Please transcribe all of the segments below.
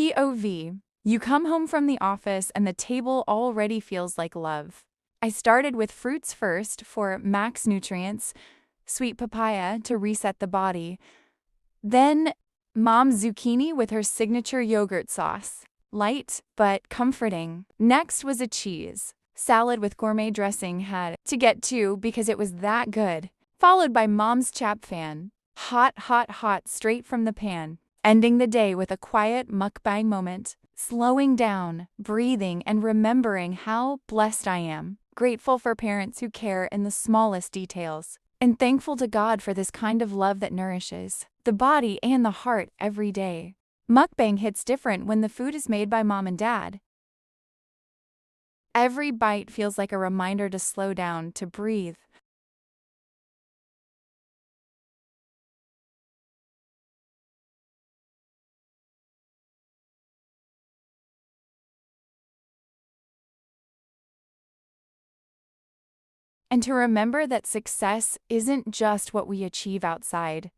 POV. You come home from the office and the table already feels like love. I started with fruits first for max nutrients, sweet papaya to reset the body. Then, mom's zucchini with her signature yogurt sauce. Light, but comforting. Next was a cheese. Salad with gourmet dressing had to get to because it was that good. Followed by mom's chap fan. Hot, hot, hot, straight from the pan. Ending the day with a quiet mukbang moment. Slowing down, breathing, and remembering how blessed I am. Grateful for parents who care in the smallest details. And thankful to God for this kind of love that nourishes the body and the heart every day. Mukbang hits different when the food is made by mom and dad. Every bite feels like a reminder to slow down, to breathe. And to remember that success isn't just what we achieve outside.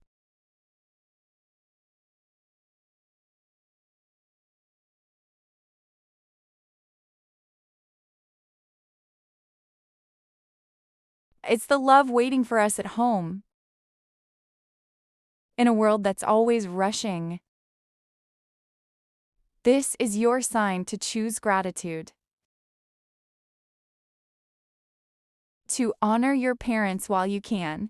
It's the love waiting for us at home. In a world that's always rushing. This is your sign to choose gratitude. To honor your parents while you can.